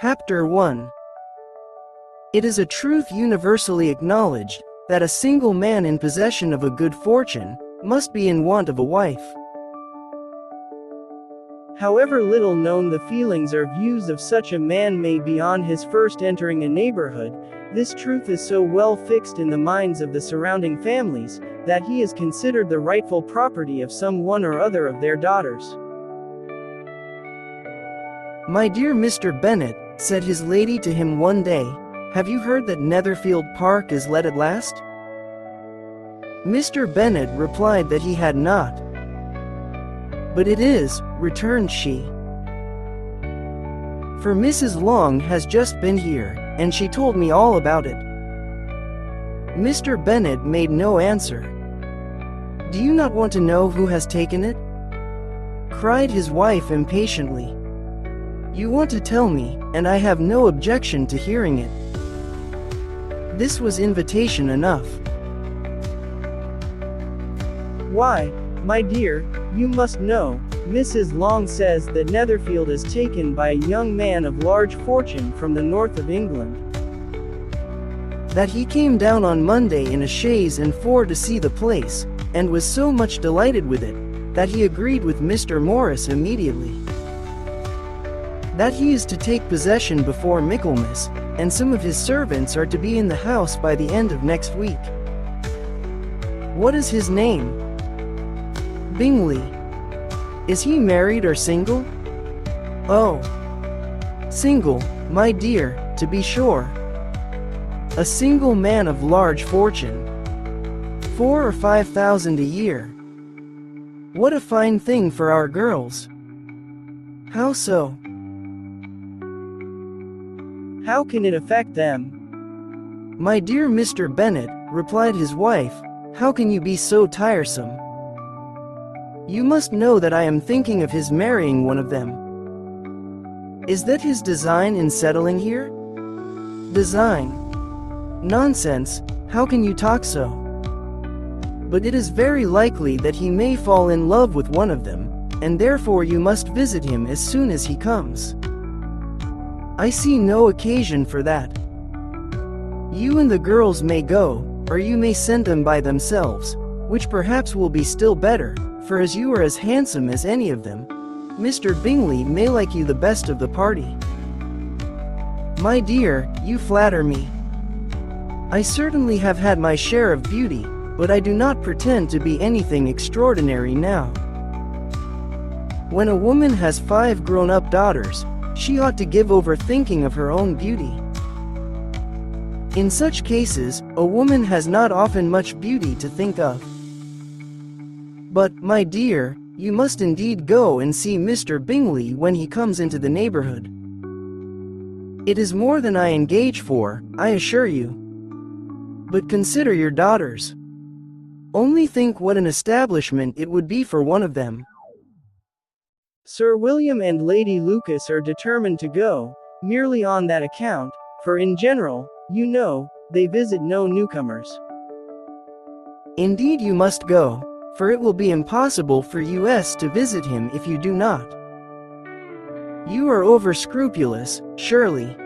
Chapter 1. It is a truth universally acknowledged, that a single man in possession of a good fortune, must be in want of a wife. However little known the feelings or views of such a man may be on his first entering a neighborhood, this truth is so well fixed in the minds of the surrounding families, that he is considered the rightful property of some one or other of their daughters. "My dear Mr. Bennet," said his lady to him one day, "have you heard that Netherfield Park is let at last?" Mr. Bennet replied that he had not. "But it is," returned she. "For Mrs. Long has just been here, and she told me all about it." Mr. Bennet made no answer. "Do you not want to know who has taken it?" cried his wife impatiently. "You want to tell me, and I have no objection to hearing it." This was invitation enough. "Why, my dear, you must know, Mrs. Long says that Netherfield is taken by a young man of large fortune from the north of England. That he came down on Monday in a chaise and four to see the place, and was so much delighted with it, that he agreed with Mr. Morris immediately. That he is to take possession before Michaelmas, and some of his servants are to be in the house by the end of next week. What is his name? Bingley. Is he married or single? Oh, single, my dear, to be sure. A single man of large fortune. 4,000 or 5,000 a year. What a fine thing for our girls. How so? How can it affect them? My dear Mr. Bennet, replied his wife, how can you be so tiresome? You must know that I am thinking of his marrying one of them. Is that his design in settling here? Design? Nonsense, how can you talk so? But it is very likely that he may fall in love with one of them, and therefore you must visit him as soon as he comes. I see no occasion for that. You and the girls may go, or you may send them by themselves, which perhaps will be still better, for as you are as handsome as any of them, Mr. Bingley may like you the best of the party. My dear, you flatter me. I certainly have had my share of beauty, but I do not pretend to be anything extraordinary now. When a woman has 5 grown-up daughters, she ought to give over thinking of her own beauty. In such cases, a woman has not often much beauty to think of. But, my dear, you must indeed go and see Mr. Bingley when he comes into the neighborhood. It is more than I engage for, I assure you. But consider your daughters. Only think what an establishment it would be for one of them. Sir William and Lady Lucas are determined to go, merely on that account, for in general, you know, they visit no newcomers. Indeed you must go, for it will be impossible for us to visit him if you do not. You are over-scrupulous, surely.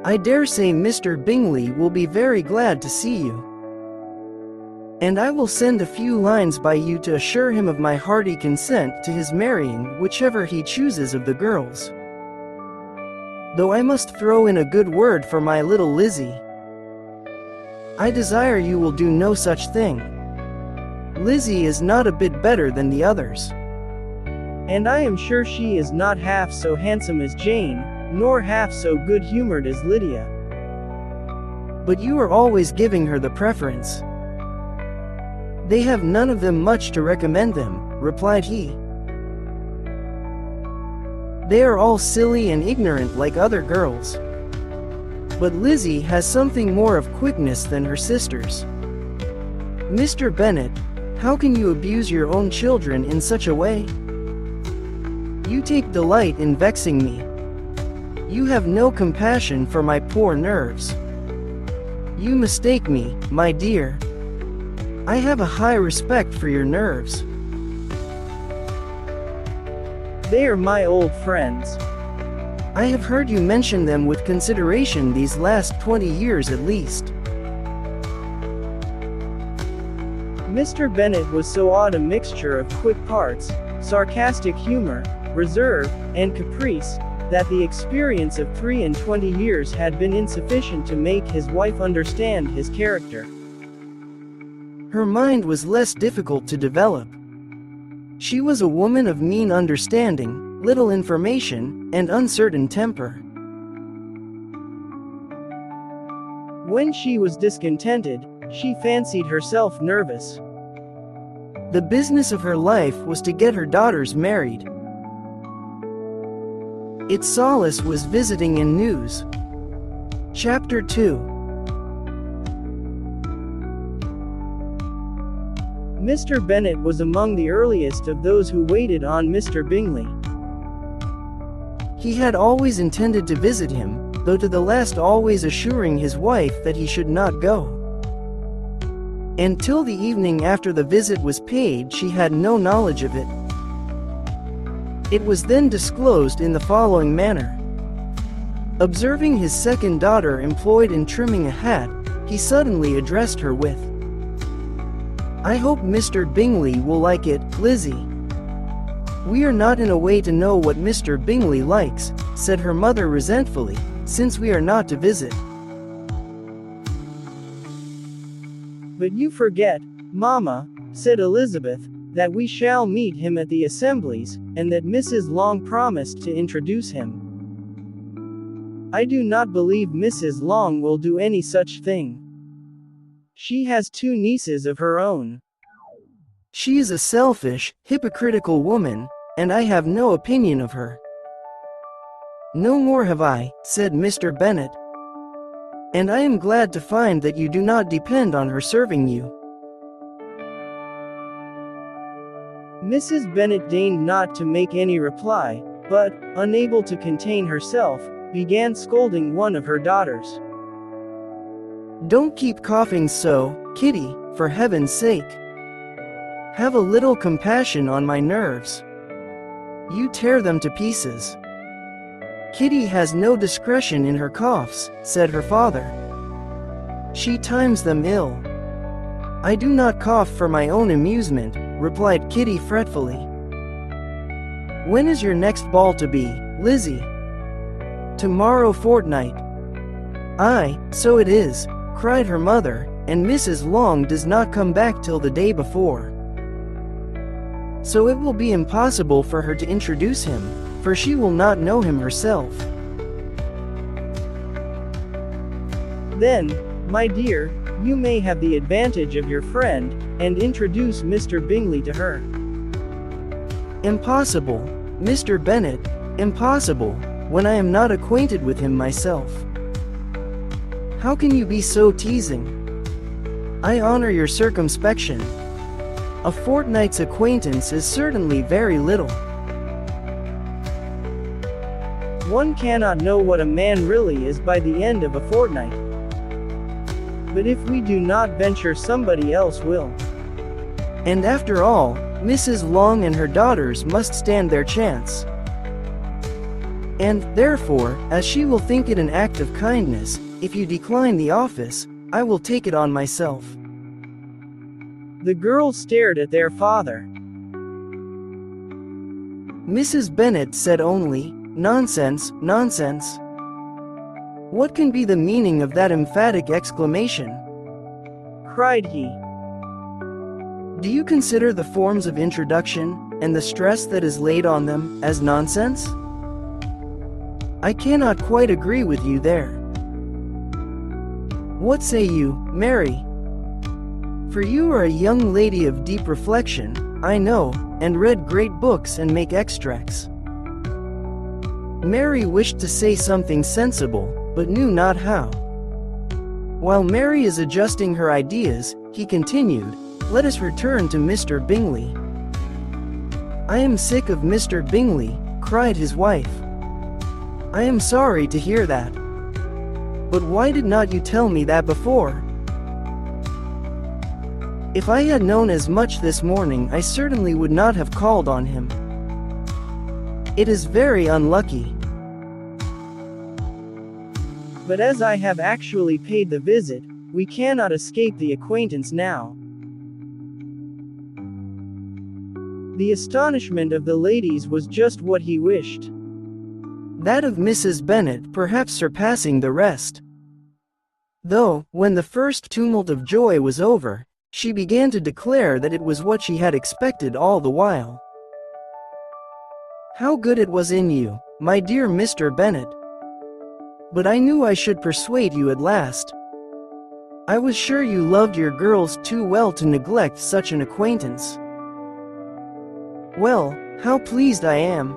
I dare say Mr. Bingley will be very glad to see you. And I will send a few lines by you to assure him of my hearty consent to his marrying whichever he chooses of the girls. Though I must throw in a good word for my little Lizzie. I desire you will do no such thing. Lizzie is not a bit better than the others. And I am sure she is not half so handsome as Jane, nor half so good-humored as Lydia. But you are always giving her the preference. They have none of them much to recommend them, replied he. They are all silly and ignorant like other girls. But Lizzie has something more of quickness than her sisters. Mr. Bennet, how can you abuse your own children in such a way? You take delight in vexing me. You have no compassion for my poor nerves. You mistake me, my dear. I have a high respect for your nerves. They are my old friends. I have heard you mention them with consideration these last 20 years at least. Mr. Bennet was so odd a mixture of quick parts, sarcastic humor, reserve, and caprice, that the experience of 23 years had been insufficient to make his wife understand his character. Her mind was less difficult to develop. She was a woman of mean understanding, little information, and uncertain temper. When she was discontented, she fancied herself nervous. The business of her life was to get her daughters married. Its solace was visiting and news. Chapter 2. Mr. Bennet was among the earliest of those who waited on Mr. Bingley. He had always intended to visit him, though to the last always assuring his wife that he should not go. Until the evening after the visit was paid, she had no knowledge of it. It was then disclosed in the following manner. Observing his second daughter employed in trimming a hat, he suddenly addressed her with, "I hope Mr. Bingley will like it, Lizzie." "We are not in a way to know what Mr. Bingley likes," said her mother resentfully, "since we are not to visit." "But you forget, Mamma," said Elizabeth, "that we shall meet him at the assemblies, and that Mrs. Long promised to introduce him." "I do not believe Mrs. Long will do any such thing. She has 2 nieces of her own." "She is a selfish, hypocritical woman, and I have no opinion of her." "No more have I," said Mr. Bennet. "And I am glad to find that you do not depend on her serving you." Mrs. Bennet deigned not to make any reply, but, unable to contain herself, began scolding one of her daughters. "Don't keep coughing so, Kitty, for heaven's sake. Have a little compassion on my nerves. You tear them to pieces." "Kitty has no discretion in her coughs," said her father. "She times them ill." "I do not cough for my own amusement," replied Kitty fretfully. "When is your next ball to be, Lizzie?" "Tomorrow fortnight." "Aye, so it is," cried her mother, "and Mrs. Long does not come back till the day before. So it will be impossible for her to introduce him, for she will not know him herself." "Then, my dear, you may have the advantage of your friend, and introduce Mr. Bingley to her." "Impossible, Mr. Bennet, impossible, when I am not acquainted with him myself." "How can you be so teasing? I honor your circumspection. A fortnight's acquaintance is certainly very little." "One cannot know what a man really is by the end of a fortnight. But if we do not venture, somebody else will." "And after all, Mrs. Long and her daughters must stand their chance. And, therefore, as she will think it an act of kindness, if you decline the office, I will take it on myself." The girls stared at their father. Mrs. Bennet said only, "Nonsense, nonsense." "What can be the meaning of that emphatic exclamation?" cried he. "Do you consider the forms of introduction, and the stress that is laid on them, as nonsense?" "I cannot quite agree with you there." "What say you, Mary? For you are a young lady of deep reflection, I know, and read great books and make extracts." Mary wished to say something sensible, but knew not how. While Mary is adjusting her ideas, he continued, "Let us return to Mr. Bingley." "I am sick of Mr. Bingley," cried his wife. "I am sorry to hear that. But why did not you tell me that before?" "If I had known as much this morning, I certainly would not have called on him. It is very unlucky." But as I have actually paid the visit, we cannot escape the acquaintance now. The astonishment of the ladies was just what he wished. That of Mrs. Bennet perhaps surpassing the rest. Though, when the first tumult of joy was over, she began to declare that it was what she had expected all the while. How good it was in you, my dear Mr. Bennet! But I knew I should persuade you at last. I was sure you loved your girls too well to neglect such an acquaintance. Well, how pleased I am!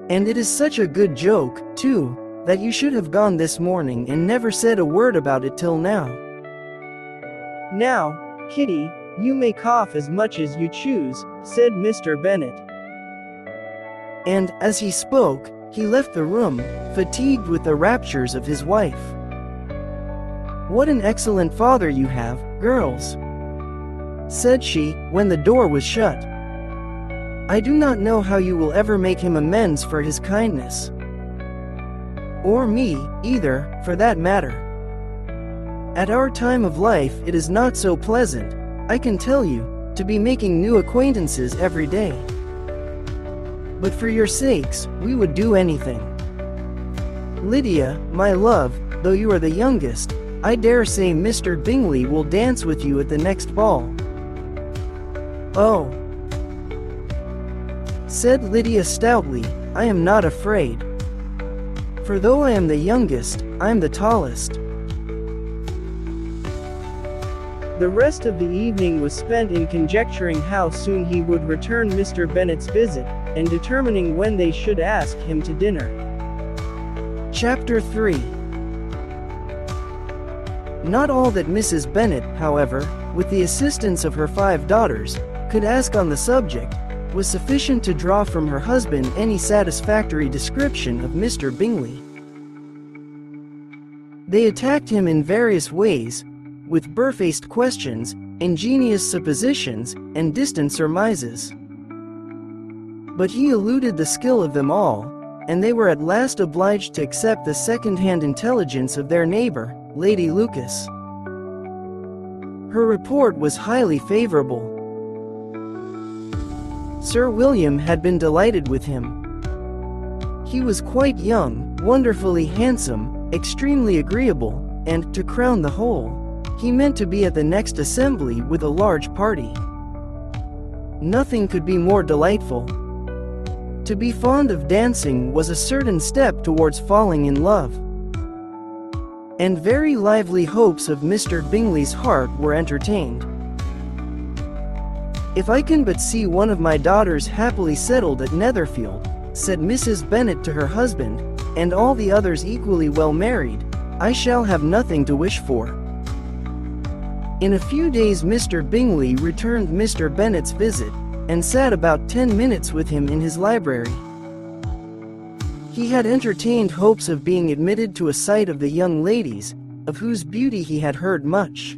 And it is such a good joke, too, that you should have gone this morning and never said a word about it till now. Now, Kitty, you may cough as much as you choose, said Mr. Bennet. And, as he spoke, he left the room, fatigued with the raptures of his wife. What an excellent father you have, girls, said she, when the door was shut. I do not know how you will ever make him amends for his kindness. Or me, either, for that matter. At our time of life it is not so pleasant, I can tell you, to be making new acquaintances every day. But for your sakes, we would do anything. Lydia, my love, though you are the youngest, I dare say Mr. Bingley will dance with you at the next ball. Oh, said Lydia stoutly, I am not afraid. For though I am the youngest, I am the tallest. The rest of the evening was spent in conjecturing how soon he would return Mr. Bennet's visit, and determining when they should ask him to dinner. Chapter 3. Not all that Mrs. Bennet, however, with the assistance of her 5 daughters, could ask on the subject, was sufficient to draw from her husband any satisfactory description of Mr. Bingley. They attacked him in various ways, with barefaced questions, ingenious suppositions, and distant surmises. But he eluded the skill of them all, and they were at last obliged to accept the second-hand intelligence of their neighbor, Lady Lucas. Her report was highly favorable. Sir William had been delighted with him. He was quite young, wonderfully handsome, extremely agreeable, and, to crown the whole, he meant to be at the next assembly with a large party. Nothing could be more delightful. To be fond of dancing was a certain step towards falling in love. And very lively hopes of Mr. Bingley's heart were entertained. If I can but see one of my daughters happily settled at Netherfield, said Mrs. Bennet to her husband, and all the others equally well married, I shall have nothing to wish for. In a few days Mr. Bingley returned Mr. Bennet's visit, and sat about 10 minutes with him in his library. He had entertained hopes of being admitted to a sight of the young ladies, of whose beauty he had heard much.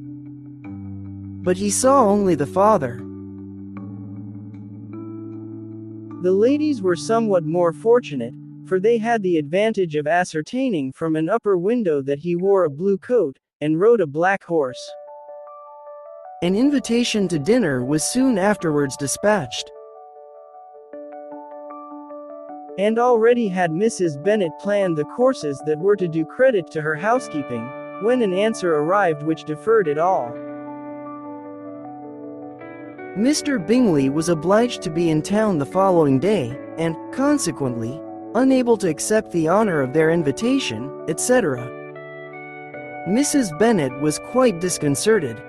But he saw only the father. The ladies were somewhat more fortunate, for they had the advantage of ascertaining from an upper window that he wore a blue coat, and rode a black horse. An invitation to dinner was soon afterwards dispatched. And already had Mrs. Bennet planned the courses that were to do credit to her housekeeping, when an answer arrived which deferred it all. Mr. Bingley was obliged to be in town the following day, and, consequently, unable to accept the honor of their invitation, etc. Mrs. Bennet was quite disconcerted.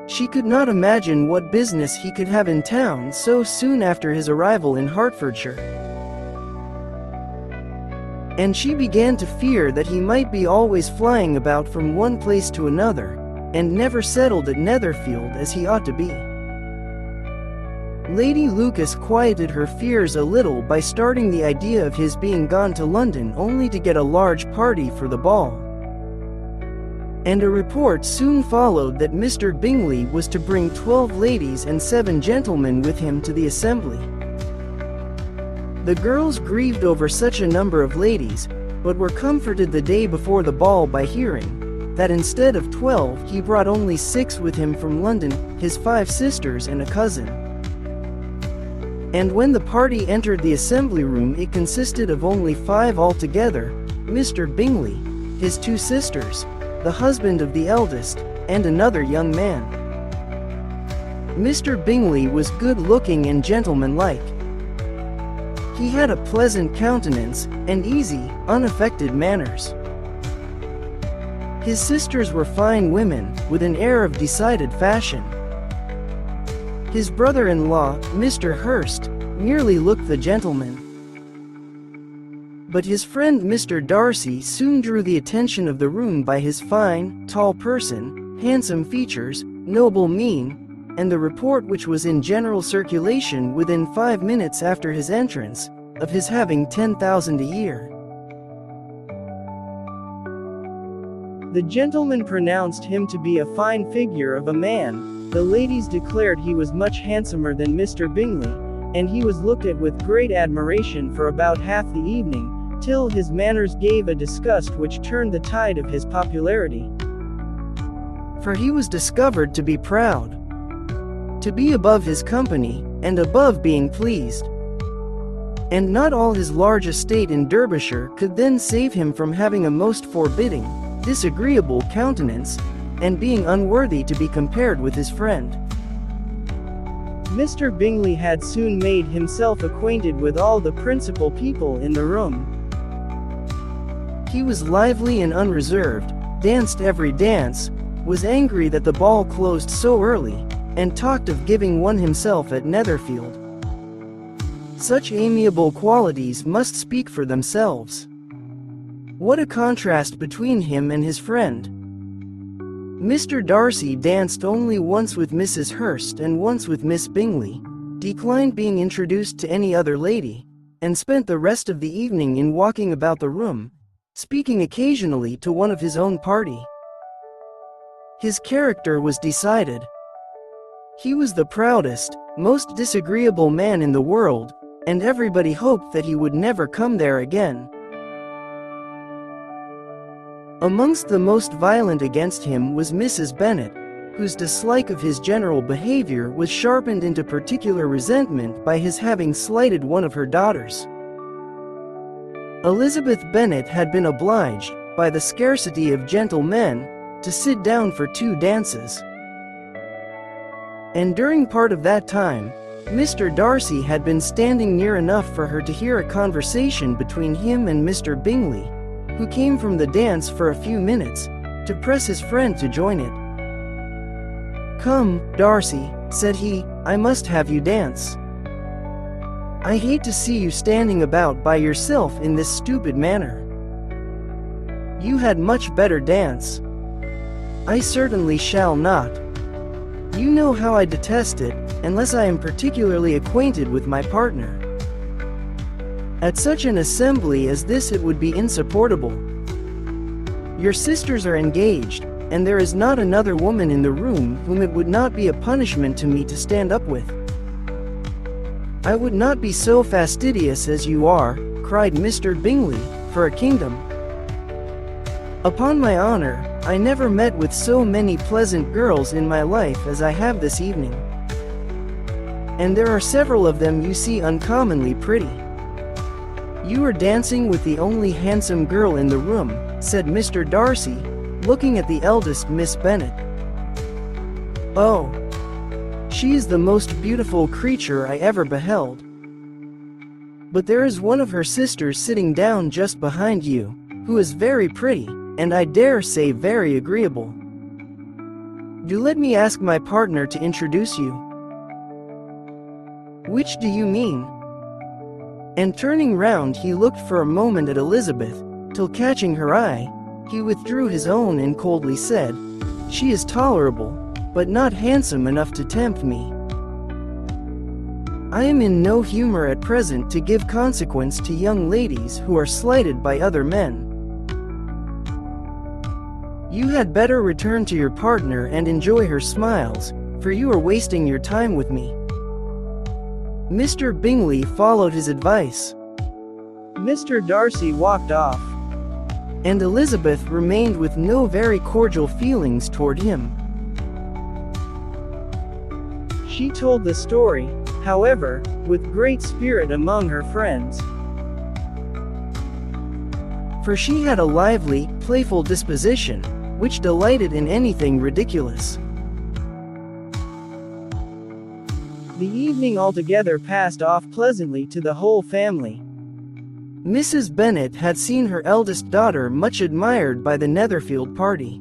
She could not imagine what business he could have in town so soon after his arrival in Hertfordshire. And she began to fear that he might be always flying about from one place to another, and never settled at Netherfield as he ought to be. Lady Lucas quieted her fears a little by starting the idea of his being gone to London only to get a large party for the ball. And a report soon followed that Mr. Bingley was to bring 12 ladies and 7 gentlemen with him to the assembly. The girls grieved over such a number of ladies, but were comforted the day before the ball by hearing that instead of 12 he brought only 6 with him from London, his 5 sisters and a cousin. And when the party entered the assembly room it consisted of only 5 altogether: Mr. Bingley, his 2 sisters, the husband of the eldest, and another young man. Mr. Bingley was good-looking and gentlemanlike. He had a pleasant countenance, and easy, unaffected manners. His sisters were fine women, with an air of decided fashion. His brother-in-law, Mr. Hurst, merely looked the gentleman. But his friend Mr. Darcy soon drew the attention of the room by his fine, tall person, handsome features, noble mien, and the report which was in general circulation within 5 minutes after his entrance, of his having 10,000 a year. The gentlemen pronounced him to be a fine figure of a man, the ladies declared he was much handsomer than Mr. Bingley, and he was looked at with great admiration for about half the evening, till his manners gave a disgust which turned the tide of his popularity. For he was discovered to be proud, to be above his company, and above being pleased. And not all his large estate in Derbyshire could then save him from having a most forbidding, disagreeable countenance, and being unworthy to be compared with his friend. Mr. Bingley had soon made himself acquainted with all the principal people in the room. He was lively and unreserved, danced every dance, was angry that the ball closed so early, and talked of giving one himself at Netherfield. Such amiable qualities must speak for themselves. What a contrast between him and his friend! Mr. Darcy danced only once with Mrs. Hurst and once with Miss Bingley, declined being introduced to any other lady, and spent the rest of the evening in walking about the room, speaking occasionally to one of his own party. His character was decided. He was the proudest, most disagreeable man in the world, and everybody hoped that he would never come there again. Amongst the most violent against him was Mrs. Bennet, whose dislike of his general behavior was sharpened into particular resentment by his having slighted one of her daughters. Elizabeth Bennet had been obliged, by the scarcity of gentlemen, to sit down for 2 dances. And during part of that time, Mr. Darcy had been standing near enough for her to hear a conversation between him and Mr. Bingley, who came from the dance for a few minutes, to press his friend to join it. "Come, Darcy," said he, "I must have you dance. I hate to see you standing about by yourself in this stupid manner. You had much better dance." "I certainly shall not. You know how I detest it, unless I am particularly acquainted with my partner. At such an assembly as this it would be insupportable. Your sisters are engaged, and there is not another woman in the room whom it would not be a punishment to me to stand up with." "I would not be so fastidious as you are," cried Mr. Bingley, "for a kingdom. Upon my honor, I never met with so many pleasant girls in my life as I have this evening. And there are several of them you see uncommonly pretty. You are dancing with the only handsome girl in the room," said Mr. Darcy, looking at the eldest Miss Bennet. "Oh, she is the most beautiful creature I ever beheld. But there is one of her sisters sitting down just behind you, who is very pretty, and I dare say very agreeable. Do let me ask my partner to introduce you." "Which do you mean?" And turning round he looked for a moment at Elizabeth, till catching her eye, he withdrew his own and coldly said, "She is tolerable, but not handsome enough to tempt me. I am in no humor at present to give consequence to young ladies who are slighted by other men. You had better return to your partner and enjoy her smiles, for you are wasting your time with me." Mr. Bingley followed his advice. Mr. Darcy walked off. and Elizabeth remained with no very cordial feelings toward him. She told the story, however, with great spirit among her friends. For she had a lively, playful disposition, which delighted in anything ridiculous. The evening altogether passed off pleasantly to the whole family. Mrs. Bennet had seen her eldest daughter much admired by the Netherfield party.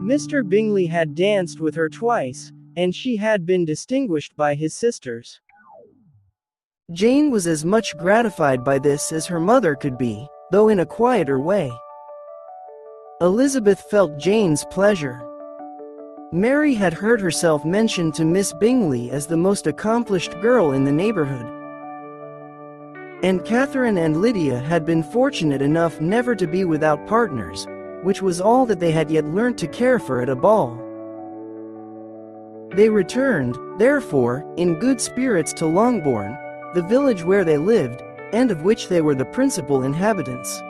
Mr. Bingley had danced with her twice, and she had been distinguished by his sisters. Jane was as much gratified by this as her mother could be, though in a quieter way. Elizabeth felt Jane's pleasure. Mary had heard herself mentioned to Miss Bingley as the most accomplished girl in the neighborhood. And Catherine and Lydia had been fortunate enough never to be without partners, which was all that they had yet learnt to care for at a ball. They returned, therefore, in good spirits to Longbourn, the village where they lived, and of which they were the principal inhabitants.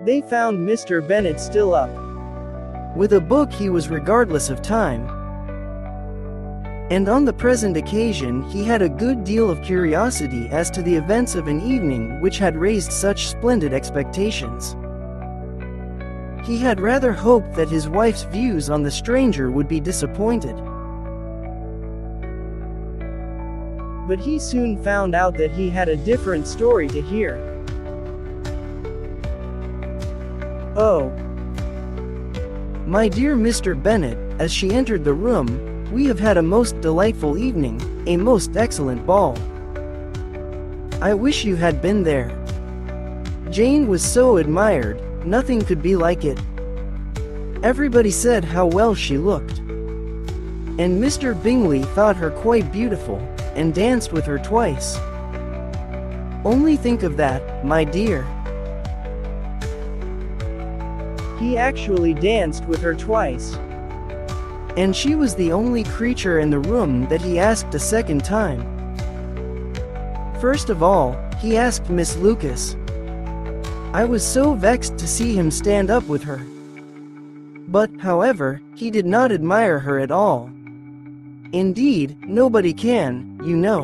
They found Mr. Bennet still up. With a book he was regardless of time. And on the present occasion he had a good deal of curiosity as to the events of an evening which had raised such splendid expectations. He had rather hoped that his wife's views on the stranger would be disappointed. But he soon found out that he had a different story to hear. "Oh, my dear Mr. Bennet," as she entered the room, "we have had a most delightful evening, a most excellent ball. I wish you had been there. Jane was so admired, nothing could be like it. Everybody said how well she looked. And Mr. Bingley thought her quite beautiful, and danced with her twice. Only think of that, my dear." He actually danced with her twice. And she was the only creature in the room that he asked a second time. First of all, he asked Miss Lucas. I was so vexed to see him stand up with her. But, however, he did not admire her at all. Indeed, nobody can, you know.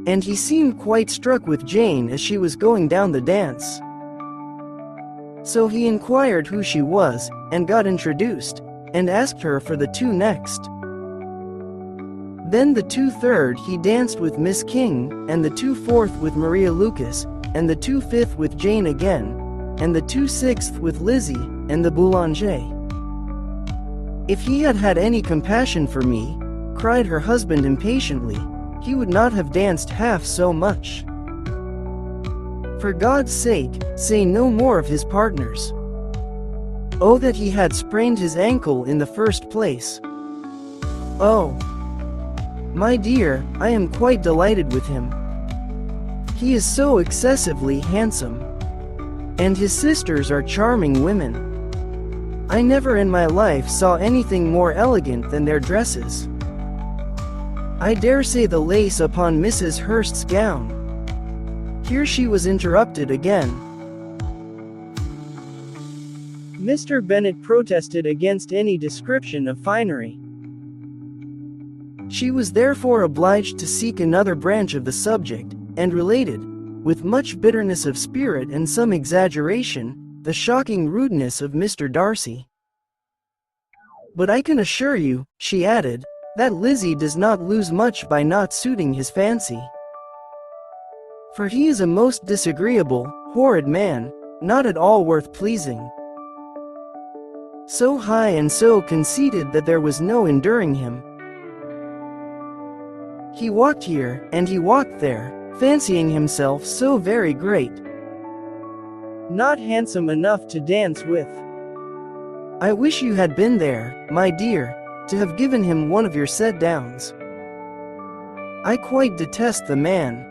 And he seemed quite struck with Jane as she was going down the dance. So he inquired who she was, and got introduced, and asked her for the two next. Then the 2/3 he danced with Miss King, and the 2/4 with Maria Lucas, and the 2/5 with Jane again, and the 2/6 with Lizzie, and the Boulanger. If he had had any compassion for me, cried her husband impatiently, he would not have danced half so much. For God's sake, say no more of his partners. Oh, that he had sprained his ankle in the first place. Oh, my dear, I am quite delighted with him. He is so excessively handsome. And his sisters are charming women. I never in my life saw anything more elegant than their dresses. I dare say the lace upon Mrs. Hurst's gown." Here she was interrupted again. Mr. Bennet protested against any description of finery. She was therefore obliged to seek another branch of the subject, and related, with much bitterness of spirit and some exaggeration, the shocking rudeness of Mr. Darcy. "But I can assure you," she added, "that Lizzie does not lose much by not suiting his fancy. For he is a most disagreeable, horrid man, not at all worth pleasing. So high and so conceited that there was no enduring him. He walked here, and he walked there, fancying himself so very great. Not handsome enough to dance with. I wish you had been there, my dear, to have given him one of your set-downs. I quite detest the man.